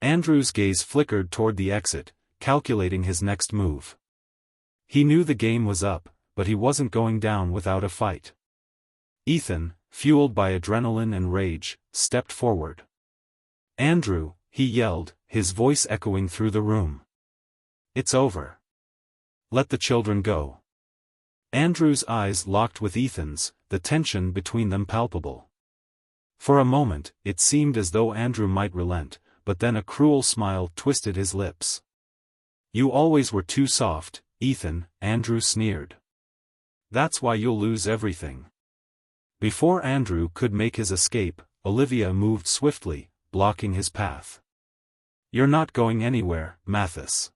A: Andrew's gaze flickered toward the exit, calculating his next move. He knew the game was up, but he wasn't going down without a fight. Ethan, fueled by adrenaline and rage, stepped forward. "Andrew," he yelled, his voice echoing through the room. "It's over. Let the children go." Andrew's eyes locked with Ethan's, the tension between them palpable. For a moment, it seemed as though Andrew might relent, but then a cruel smile twisted his lips. "You always were too soft, Ethan," Andrew sneered. "That's why you'll lose everything." Before Andrew could make his escape, Olivia moved swiftly, blocking his path. "You're not going anywhere, Mathis."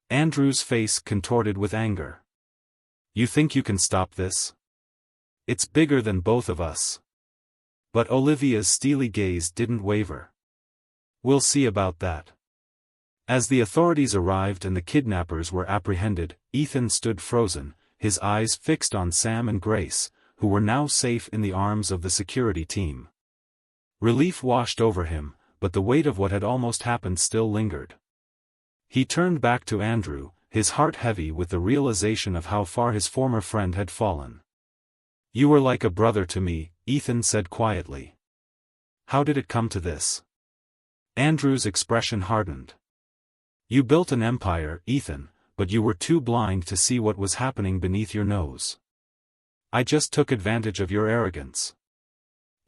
A: Andrew's face contorted with anger. "You think you can stop this? It's bigger than both of us." But Olivia's steely gaze didn't waver. "We'll see about that." As the authorities arrived and the kidnappers were apprehended, Ethan stood frozen, his eyes fixed on Sam and Grace, who were now safe in the arms of the security team. Relief washed over him, but the weight of what had almost happened still lingered. He turned back to Andrew, his heart heavy with the realization of how far his former friend had fallen. "You were like a brother to me," Ethan said quietly. "How did it come to this?" Andrew's expression hardened. "You built an empire, Ethan, but you were too blind to see what was happening beneath your nose. I just took advantage of your arrogance."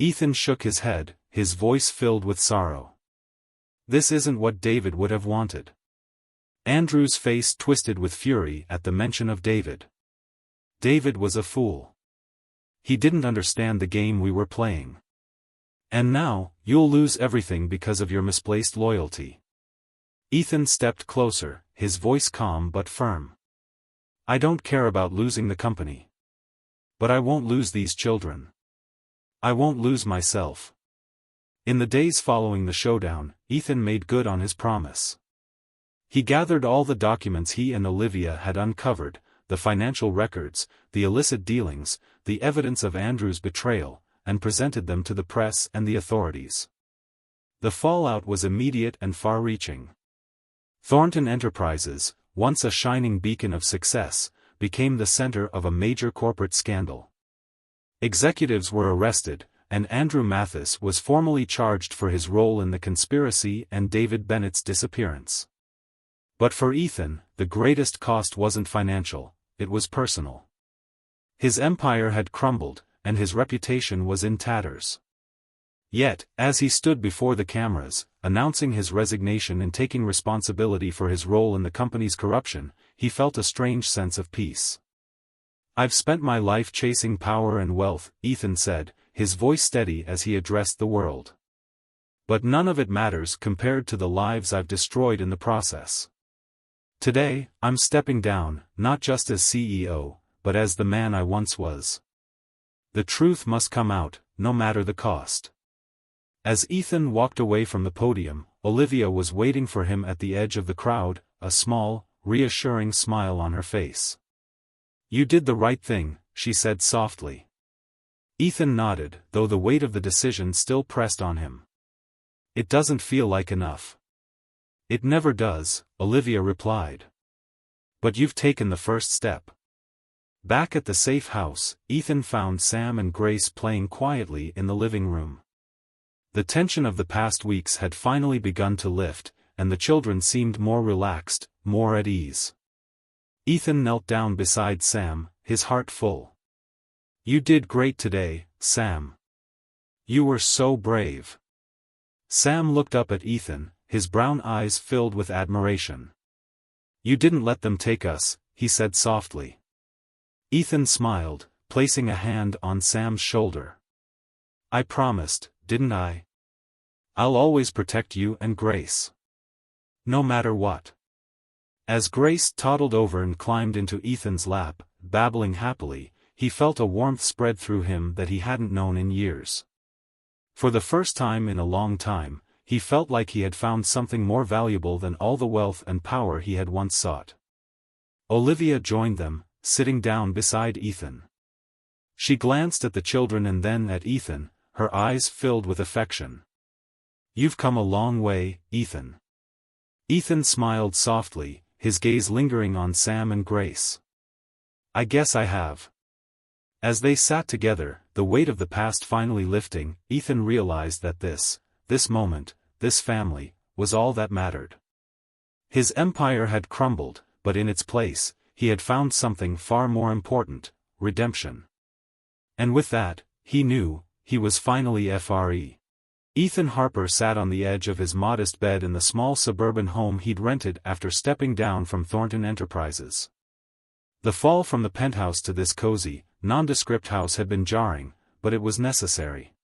A: Ethan shook his head, his voice filled with sorrow. "This isn't what David would have wanted." Andrew's face twisted with fury at the mention of David. "David was a fool. He didn't understand the game we were playing. And now, you'll lose everything because of your misplaced loyalty. Ethan stepped closer, his voice calm but firm. I don't care about losing the company. But I won't lose these children. I won't lose myself. In the days following the showdown, Ethan made good on his promise. He gathered all the documents he and Olivia had uncovered, the financial records, the illicit dealings, the evidence of Andrew's betrayal, and presented them to the press and the authorities. The fallout was immediate and far-reaching. Thornton Enterprises, once a shining beacon of success, became the center of a major corporate scandal. Executives were arrested, and Andrew Mathis was formally charged for his role in the conspiracy and David Bennett's disappearance. But for Ethan, the greatest cost wasn't financial, it was personal. His empire had crumbled, and his reputation was in tatters. Yet, as he stood before the cameras, announcing his resignation and taking responsibility for his role in the company's corruption, he felt a strange sense of peace. I've spent my life chasing power and wealth, Ethan said, his voice steady as he addressed the world. But none of it matters compared to the lives I've destroyed in the process. Today, I'm stepping down, not just as CEO, but as the man I once was. The truth must come out, no matter the cost. As Ethan walked away from the podium, Olivia was waiting for him at the edge of the crowd, a small, reassuring smile on her face. You did the right thing, she said softly. Ethan nodded, though the weight of the decision still pressed on him. It doesn't feel like enough. It never does, Olivia replied. But you've taken the first step. Back at the safe house, Ethan found Sam and Grace playing quietly in the living room. The tension of the past weeks had finally begun to lift, and the children seemed more relaxed, more at ease. Ethan knelt down beside Sam, his heart full. You did great today, Sam. You were so brave. Sam looked up at Ethan, his brown eyes filled with admiration. You didn't let them take us, he said softly. Ethan smiled, placing a hand on Sam's shoulder. I promised, didn't I? I'll always protect you and Grace. No matter what. As Grace toddled over and climbed into Ethan's lap, babbling happily, he felt a warmth spread through him that he hadn't known in years. For the first time in a long time, he felt like he had found something more valuable than all the wealth and power he had once sought. Olivia joined them, sitting down beside Ethan. She glanced at the children and then at Ethan, her eyes filled with affection. You've come a long way, Ethan. Ethan smiled softly, his gaze lingering on Sam and Grace. I guess I have. As they sat together, the weight of the past finally lifting, Ethan realized that this moment, this family, was all that mattered. His empire had crumbled, but in its place, he had found something far more important, redemption. And with that, he knew, he was finally free. Ethan Harper sat on the edge of his modest bed in the small suburban home he'd rented after stepping down from Thornton Enterprises. The fall from the penthouse to this cozy, nondescript house had been jarring, but it was necessary.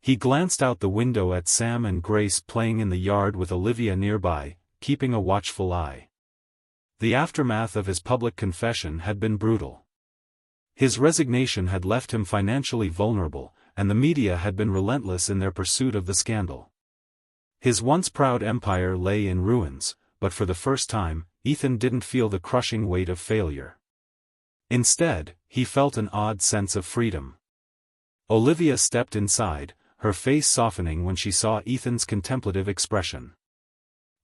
A: He glanced out the window at Sam and Grace playing in the yard with Olivia nearby, keeping a watchful eye. The aftermath of his public confession had been brutal. His resignation had left him financially vulnerable, and the media had been relentless in their pursuit of the scandal. His once proud empire lay in ruins, but for the first time, Ethan didn't feel the crushing weight of failure. Instead, he felt an odd sense of freedom. Olivia stepped inside, her face softening when she saw Ethan's contemplative expression.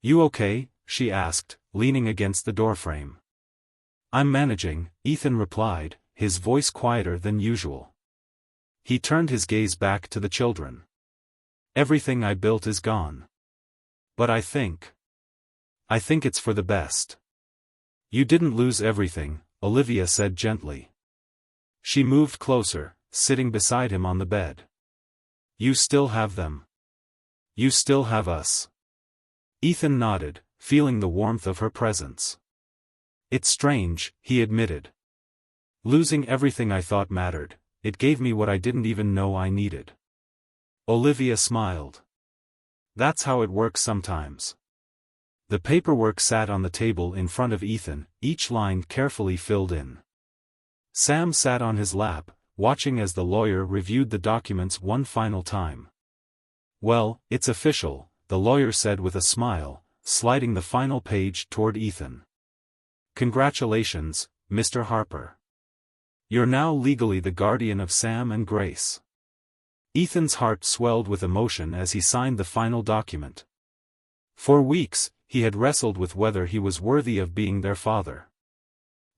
A: You okay? She asked, leaning against the doorframe. I'm managing, Ethan replied, his voice quieter than usual. He turned his gaze back to the children. Everything I built is gone. But I think it's for the best. You didn't lose everything, Olivia said gently. She moved closer, sitting beside him on the bed. You still have them. You still have us. Ethan nodded, feeling the warmth of her presence. It's strange, he admitted. Losing everything I thought mattered, it gave me what I didn't even know I needed. Olivia smiled. That's how it works sometimes. The paperwork sat on the table in front of Ethan, each line carefully filled in. Sam sat on his lap, watching as the lawyer reviewed the documents one final time. "Well, it's official," the lawyer said with a smile, sliding the final page toward Ethan. "Congratulations, Mr. Harper. You're now legally the guardian of Sam and Grace." Ethan's heart swelled with emotion as he signed the final document. For weeks, he had wrestled with whether he was worthy of being their father.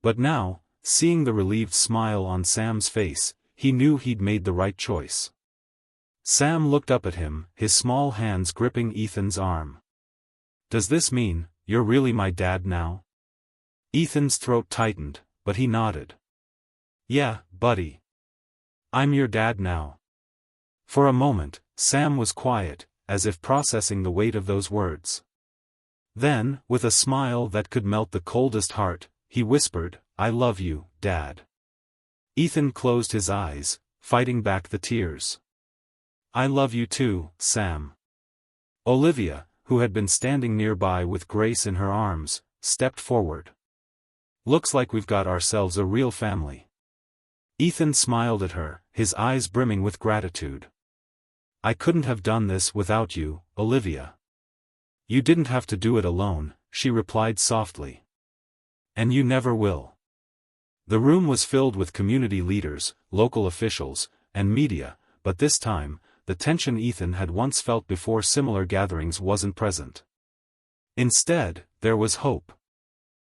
A: But now, seeing the relieved smile on Sam's face, he knew he'd made the right choice. Sam looked up at him, his small hands gripping Ethan's arm. "Does this mean, you're really my dad now?" Ethan's throat tightened, but he nodded. "Yeah, buddy. I'm your dad now." For a moment, Sam was quiet, as if processing the weight of those words. Then, with a smile that could melt the coldest heart, he whispered, "I love you, Dad." Ethan closed his eyes, fighting back the tears. "I love you too, Sam." Olivia, who had been standing nearby with Grace in her arms, stepped forward. "Looks like we've got ourselves a real family." Ethan smiled at her, his eyes brimming with gratitude. "I couldn't have done this without you, Olivia." "You didn't have to do it alone," she replied softly. "And you never will." The room was filled with community leaders, local officials, and media, but this time, the tension Ethan had once felt before similar gatherings wasn't present. Instead, there was hope.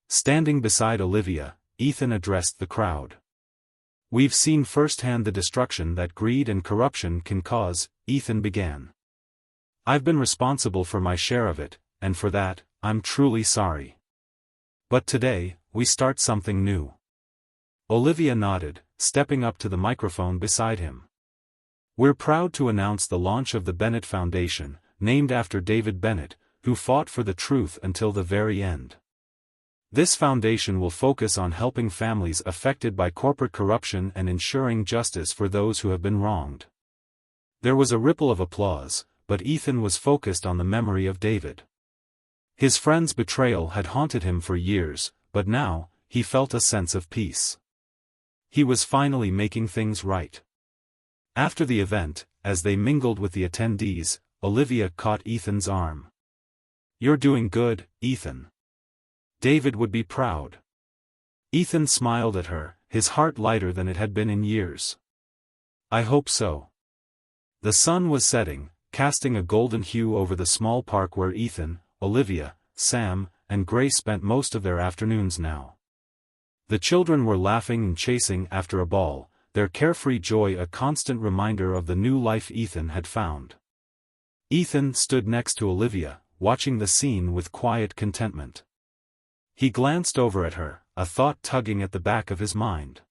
A: Standing beside Olivia, Ethan addressed the crowd. "We've seen firsthand the destruction that greed and corruption can cause," Ethan began. "I've been responsible for my share of it, and for that, I'm truly sorry. But today, we start something new." Olivia nodded, stepping up to the microphone beside him. "We're proud to announce the launch of the Bennett Foundation, named after David Bennett, who fought for the truth until the very end. This foundation will focus on helping families affected by corporate corruption and ensuring justice for those who have been wronged." There was a ripple of applause, but Ethan was focused on the memory of David. His friend's betrayal had haunted him for years, but now, he felt a sense of peace. He was finally making things right. After the event, as they mingled with the attendees, Olivia caught Ethan's arm. "You're doing good, Ethan. David would be proud." Ethan smiled at her, his heart lighter than it had been in years. "I hope so." The sun was setting, casting a golden hue over the small park where Ethan, Olivia, Sam, and Grace spent most of their afternoons now. The children were laughing and chasing after a ball, their carefree joy a constant reminder of the new life Ethan had found. Ethan stood next to Olivia, watching the scene with quiet contentment. He glanced over at her, a thought tugging at the back of his mind.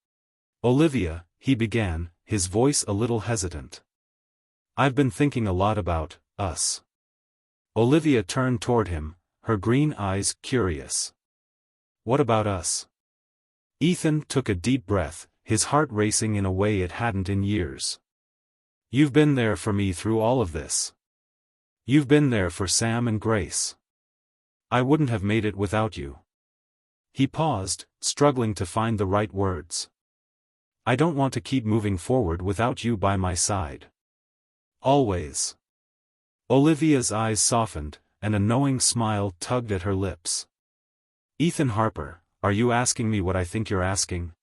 A: "Olivia," he began, his voice a little hesitant. "I've been thinking a lot about us." Olivia turned toward him, her green eyes curious. "What about us?" Ethan took a deep breath, his heart racing in a way it hadn't in years. "You've been there for me through all of this. You've been there for Sam and Grace. I wouldn't have made it without you." He paused, struggling to find the right words. "I don't want to keep moving forward without you by my side. Always." Olivia's eyes softened, and a knowing smile tugged at her lips. "Ethan Harper, are you asking me what I think you're asking?"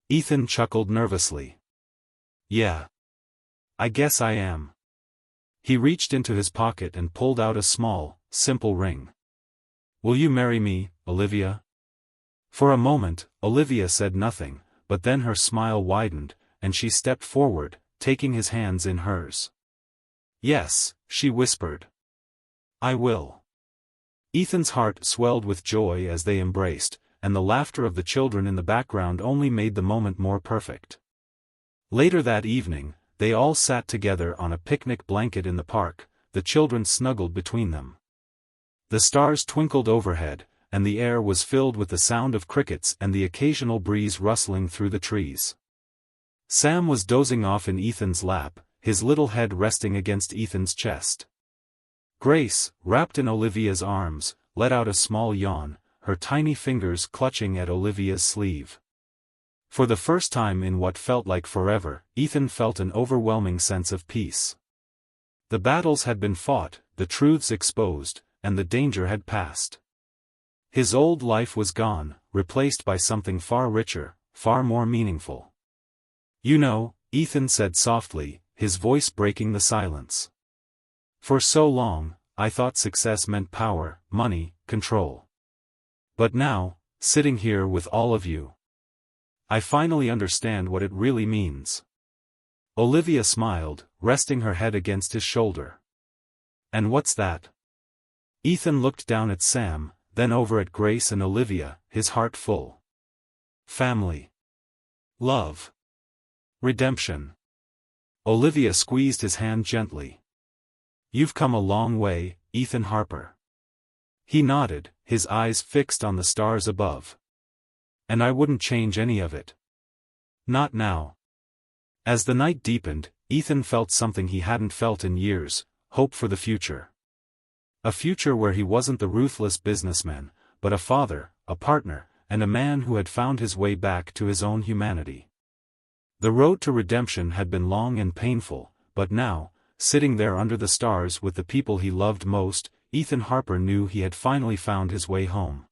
A: Ethan chuckled nervously. "Yeah. I guess I am." He reached into his pocket and pulled out a small, simple ring. "Will you marry me, Olivia?" For a moment, Olivia said nothing, but then her smile widened, and she stepped forward, taking his hands in hers. "Yes," she whispered. "I will." Ethan's heart swelled with joy as they embraced, and the laughter of the children in the background only made the moment more perfect. Later that evening, they all sat together on a picnic blanket in the park, the children snuggled between them. The stars twinkled overhead, and the air was filled with the sound of crickets and the occasional breeze rustling through the trees. Sam was dozing off in Ethan's lap, his little head resting against Ethan's chest. Grace, wrapped in Olivia's arms, let out a small yawn, her tiny fingers clutching at Olivia's sleeve. For the first time in what felt like forever, Ethan felt an overwhelming sense of peace. The battles had been fought, the truths exposed, and the danger had passed. His old life was gone, replaced by something far richer, far more meaningful. "You know," Ethan said softly, his voice breaking the silence. "For so long, I thought success meant power, money, control. But now, sitting here with all of you, I finally understand what it really means." Olivia smiled, resting her head against his shoulder. "And what's that?" Ethan looked down at Sam, then over at Grace and Olivia, his heart full. "Family. Love. Redemption." Olivia squeezed his hand gently. "You've come a long way, Ethan Harper." He nodded, his eyes fixed on the stars above. "And I wouldn't change any of it. Not now." As the night deepened, Ethan felt something he hadn't felt in years, hope for the future. A future where he wasn't the ruthless businessman, but a father, a partner, and a man who had found his way back to his own humanity. The road to redemption had been long and painful, but now, sitting there under the stars with the people he loved most, Ethan Harper knew he had finally found his way home.